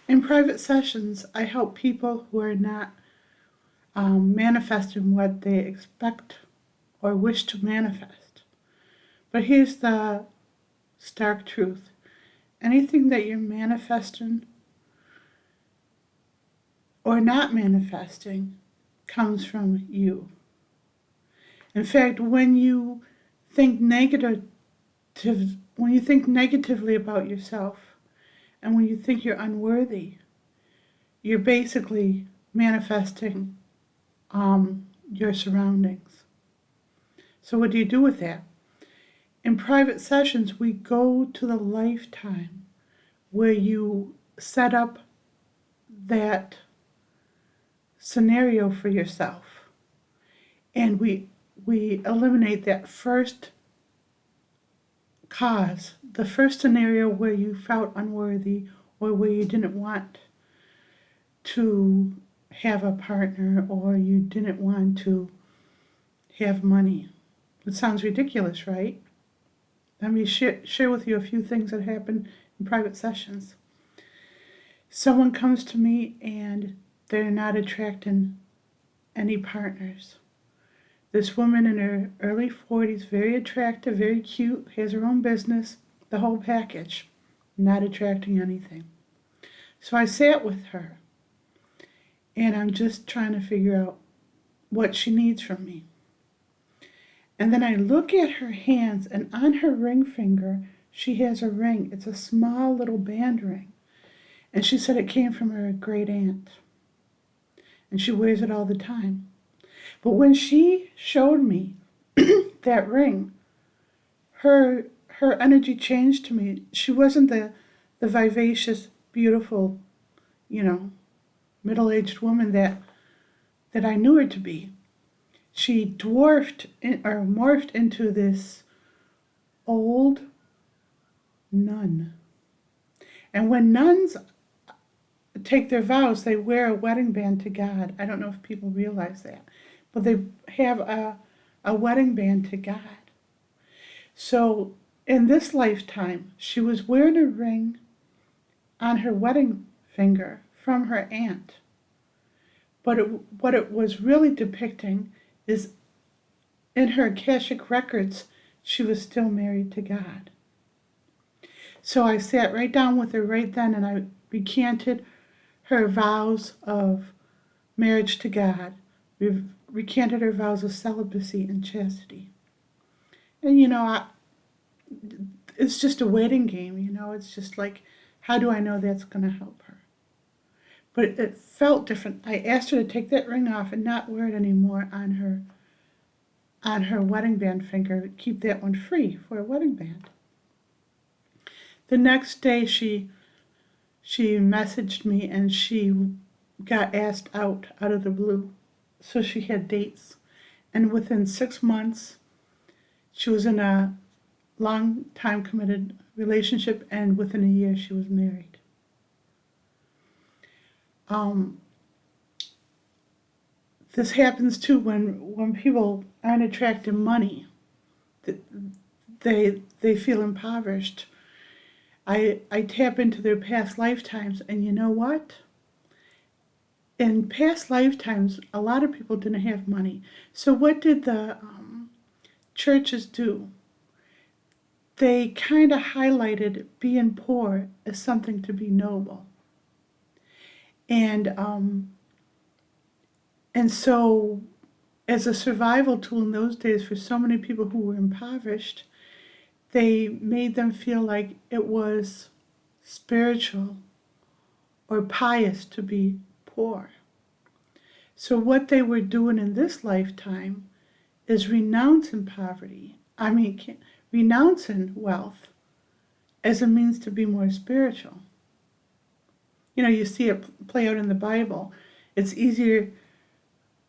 In private sessions, I help people who are not manifesting what they expect or wish to manifest. But here's the stark truth. Anything that you're manifesting or not manifesting comes from you. In fact, when you think negatively about yourself, and when you think you're unworthy, you're basically manifesting your surroundings. So what do you do with that? In private sessions, we go to the lifetime where you set up that scenario for yourself, and we eliminate that first cause, the first scenario where you felt unworthy or where you didn't want to have a partner or you didn't want to have money. It sounds ridiculous, right? Let me share with you a few things that happen in private sessions. Someone comes to me and they're not attracting any partners. This woman in her early 40s, very attractive, very cute, has her own business, the whole package, not attracting anything. So I sat with her, and I'm just trying to figure out what she needs from me. And then I look at her hands, and on her ring finger, she has a ring. It's a small little band ring. And she said it came from her great aunt. And she wears it all the time. But when she showed me that ring, her energy changed to me. She wasn't the vivacious, beautiful, middle-aged woman that I knew her to be. She morphed into this old nun. And when nuns take their vows, they wear a wedding band to God. I don't know if people realize that, but they have a wedding band to God. So in this lifetime, she was wearing a ring on her wedding finger from her aunt. But what it was really depicting is in her Akashic records, she was still married to God. So I sat right down with her right then and I recanted her vows of marriage to God. We've recanted her vows of celibacy and chastity. And it's just a waiting game, it's just like, how do I know that's going to help her? But it felt different. I asked her to take that ring off and not wear it anymore on her wedding band finger. Keep that one free for a wedding band. The next day she messaged me and she got asked out of the blue. So she had dates. And within 6 months, she was in a long time committed relationship, and within a year she was married. This happens too when people aren't attracting money. They feel impoverished. I tap into their past lifetimes, and you know what? In past lifetimes, a lot of people didn't have money. So what did the churches do? They kind of highlighted being poor as something to be noble. And so as a survival tool in those days for so many people who were impoverished, they made them feel like it was spiritual or pious to be poor. So what they were doing in this lifetime is renouncing renouncing wealth as a means to be more spiritual. You see it play out in the Bible. It's easier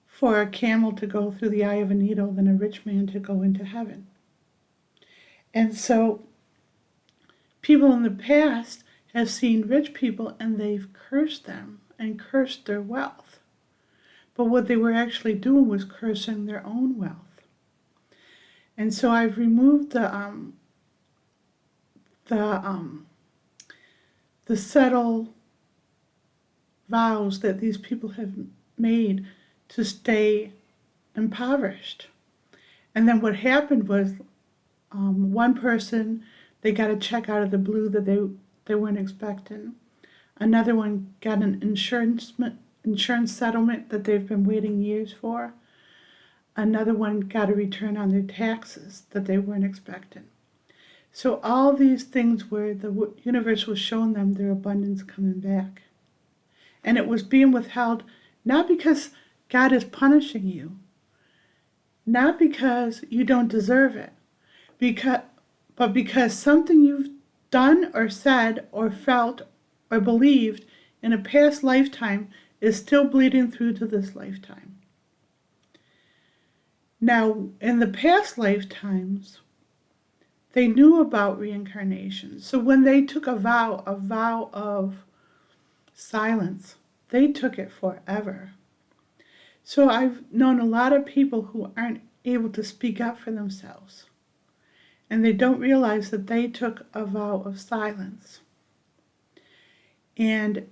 for a camel to go through the eye of a needle than a rich man to go into heaven. And so people in the past have seen rich people and they've cursed them and cursed their wealth. But what they were actually doing was cursing their own wealth. And so I've removed the subtle vows that these people have made to stay impoverished. And then what happened was one person, they got a check out of the blue that they weren't expecting. Another one got an insurance settlement that they've been waiting years for. Another one got a return on their taxes that they weren't expecting. So all these things where the universe was showing them their abundance coming back. And it was being withheld not because God is punishing you, not because you don't deserve it, but because something you've done or said or felt or believed in a past lifetime is still bleeding through to this lifetime. Now, in the past lifetimes, they knew about reincarnation. So when they took a vow of silence, they took it forever. So I've known a lot of people who aren't able to speak up for themselves. And they don't realize that they took a vow of silence. And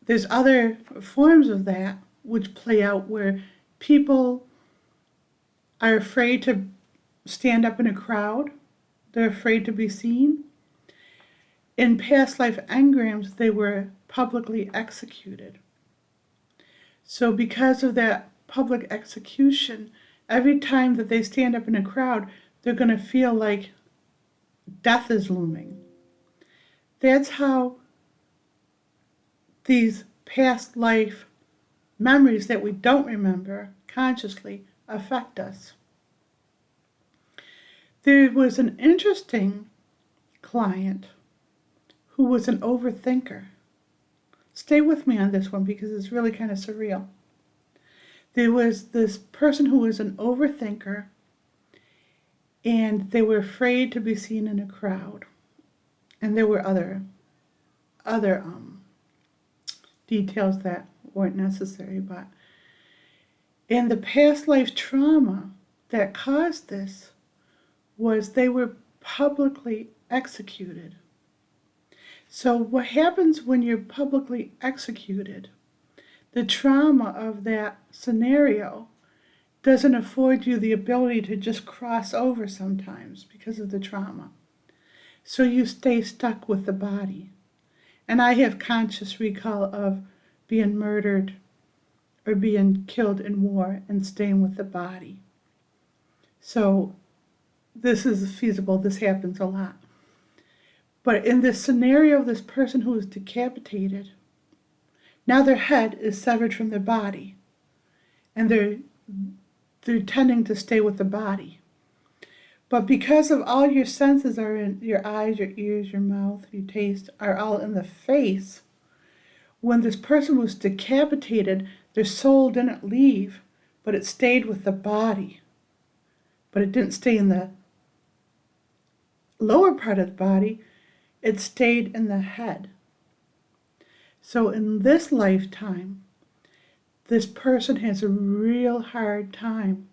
there's other forms of that which play out where people are afraid to stand up in a crowd. They're afraid to be seen. In past life engrams, they were publicly executed. So because of that public execution, every time that they stand up in a crowd, they're going to feel like death is looming. That's how these past life memories that we don't remember consciously affect us. There was an interesting client who was an overthinker. Stay with me on this one because it's really kind of surreal. There was this person who was an overthinker, and they were afraid to be seen in a crowd. And there were other details that weren't necessary, but in the past life trauma that caused this was they were publicly executed. So what happens when you're publicly executed? The trauma of that scenario doesn't afford you the ability to just cross over sometimes because of the trauma. So you stay stuck with the body. And I have conscious recall of being murdered or being killed in war and staying with the body. So this is feasible. This happens a lot. But in this scenario of this person who was decapitated, now their head is severed from their body, and they're tending to stay with the body. But because of all your senses are in your eyes, your ears, your mouth, your taste, are all in the face, when this person was decapitated, their soul didn't leave, but it stayed with the body. But it didn't stay in the lower part of the body, it stayed in the head. So in this lifetime, this person has a real hard time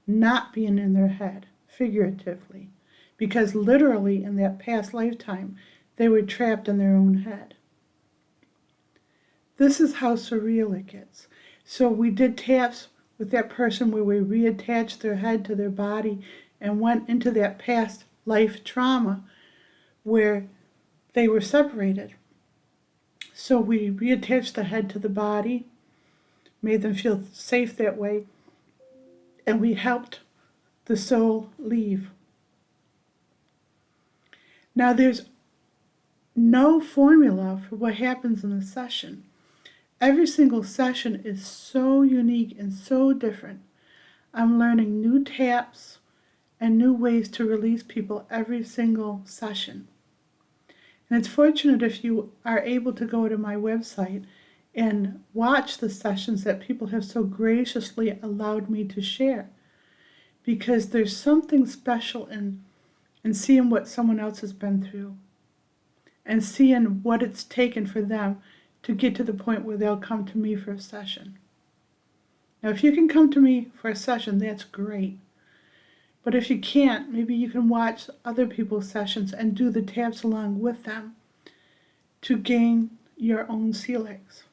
not being in their head, figuratively, because literally in that past lifetime, they were trapped in their own head. This is how surreal it gets. So we did taps with that person where we reattached their head to their body and went into that past life trauma where they were separated. So we reattached the head to the body, made them feel safe that way, and we helped the soul leave. Now there's no formula for what happens in the session. Every single session is so unique and so different. I'm learning new taps and new ways to release people every single session. And it's fortunate if you are able to go to my website and watch the sessions that people have so graciously allowed me to share. Because there's something special in seeing what someone else has been through and seeing what it's taken for them to get to the point where they'll come to me for a session. Now, if you can come to me for a session, that's great. But if you can't, maybe you can watch other people's sessions and do the taps along with them to gain your own sea legs.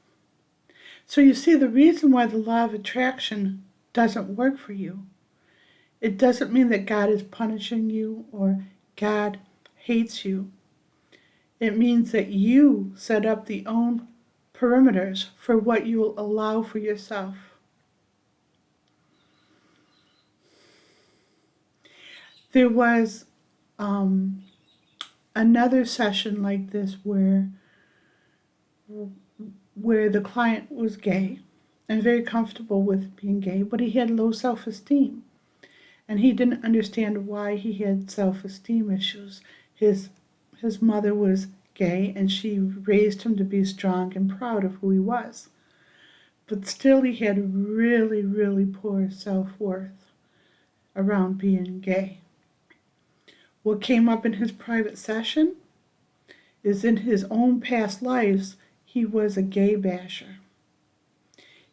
So you see, the reason why the law of attraction doesn't work for you, it doesn't mean that God is punishing you or God hates you. It means that you set up the own perimeters for what you will allow for yourself. There was another session like this where the client was gay and very comfortable with being gay, but he had low self-esteem. And he didn't understand why he had self-esteem issues. His mother was gay, and she raised him to be strong and proud of who he was. But still he had really, really poor self-worth around being gay. What came up in his private session is in his own past lives, he was a gay basher.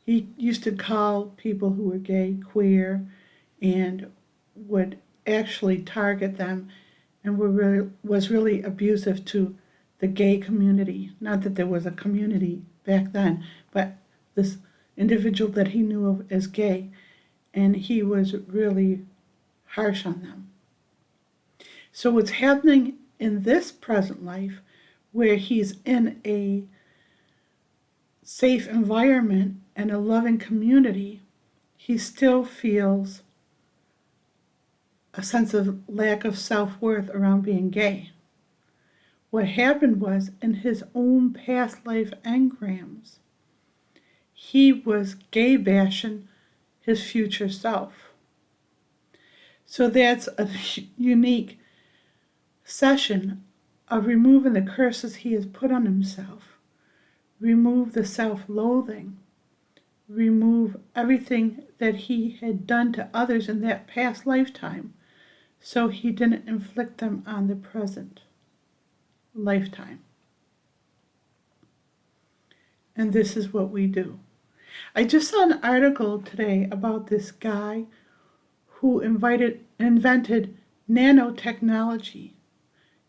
He used to call people who were gay queer and would actually target them and was really abusive to the gay community. Not that there was a community back then, but this individual that he knew of as gay, and he was really harsh on them. So what's happening in this present life, where he's in a safe environment and a loving community, he still feels a sense of lack of self-worth around being gay. What happened was, in his own past life engrams, he was gay bashing his future self. So that's a unique session of removing the curses he has put on himself, remove the self-loathing, remove everything that he had done to others in that past lifetime, so he didn't inflict them on the present lifetime. And this is what we do. I just saw an article today about this guy who invented nanotechnology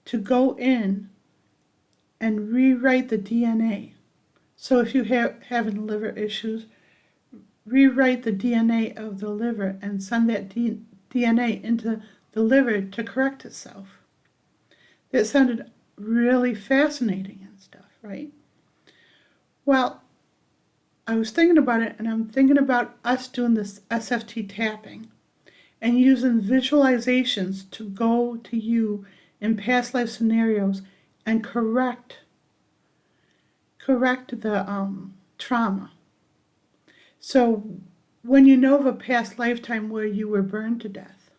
to go in and rewrite the DNA. So if you having liver issues, rewrite the DNA of the liver and send that DNA into the liver to correct itself. That sounded really fascinating and stuff, right? Well, I was thinking about it, and I'm thinking about us doing this SFT tapping and using visualizations to go to you in past life scenarios and correct the trauma. So when you know of a past lifetime where you were burned to death,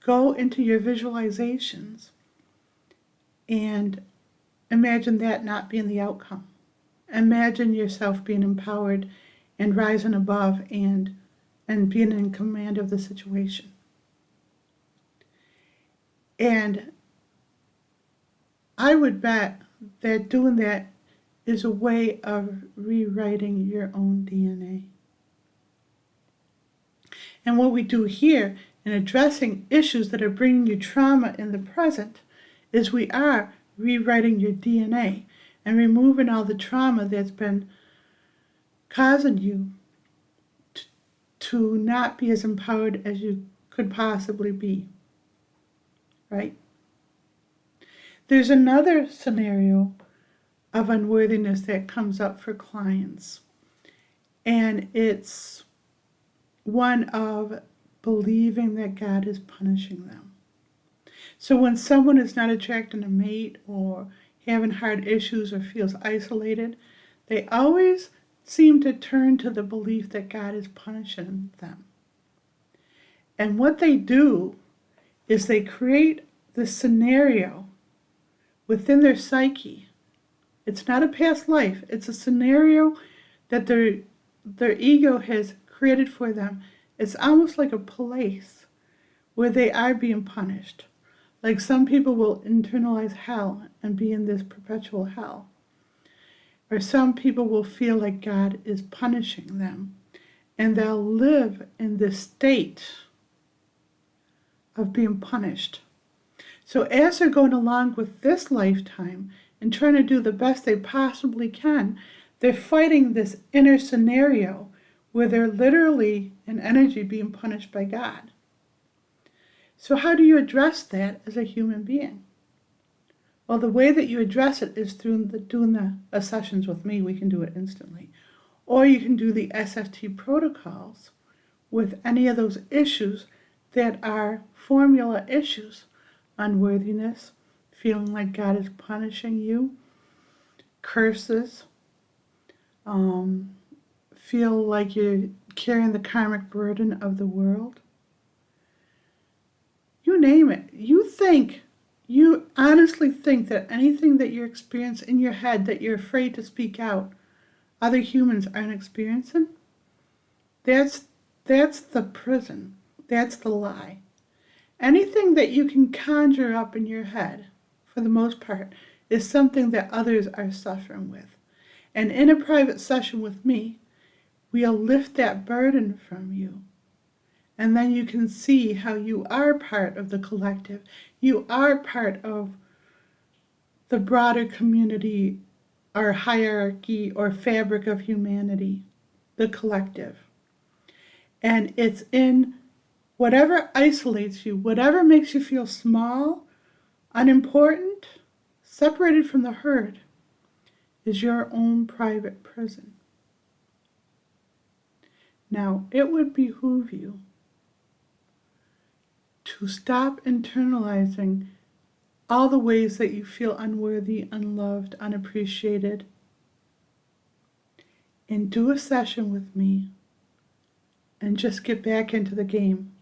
go into your visualizations and imagine that not being the outcome. Imagine yourself being empowered and rising above and being in command of the situation. And I would bet that doing that is a way of rewriting your own DNA. And what we do here in addressing issues that are bringing you trauma in the present is we are rewriting your DNA and removing all the trauma that's been causing you to not be as empowered as you could possibly be, right? There's another scenario of unworthiness that comes up for clients, and it's one of believing that God is punishing them. So when someone is not attracting a mate or having hard issues or feels isolated, they always seem to turn to the belief that God is punishing them. And what they do is they create this scenario within their psyche. It's not a past life. It's a scenario that their ego has created for them. It's almost like a place where they are being punished. Like some people will internalize hell and be in this perpetual hell. Or some people will feel like God is punishing them, and they'll live in this state of being punished. So as they're going along with this lifetime and trying to do the best they possibly can, they're fighting this inner scenario where they're literally in energy being punished by God. So how do you address that as a human being? Well, the way that you address it is through doing the sessions with me. We can do it instantly. Or you can do the SFT protocols with any of those issues that are formula issues. Unworthiness, feeling like God is punishing you, curses, feel like you're carrying the karmic burden of the world. You name it. You honestly think that anything that you experience in your head that you're afraid to speak out, other humans aren't experiencing? That's the prison. That's the lie. Anything that you can conjure up in your head, for the most part, is something that others are suffering with. And in a private session with me, we'll lift that burden from you. And then you can see how you are part of the collective. You are part of the broader community or hierarchy or fabric of humanity, the collective. And it's in whatever isolates you, whatever makes you feel small, unimportant, separated from the herd, is your own private prison. Now, it would behoove you to stop internalizing all the ways that you feel unworthy, unloved, unappreciated, and do a session with me and just get back into the game.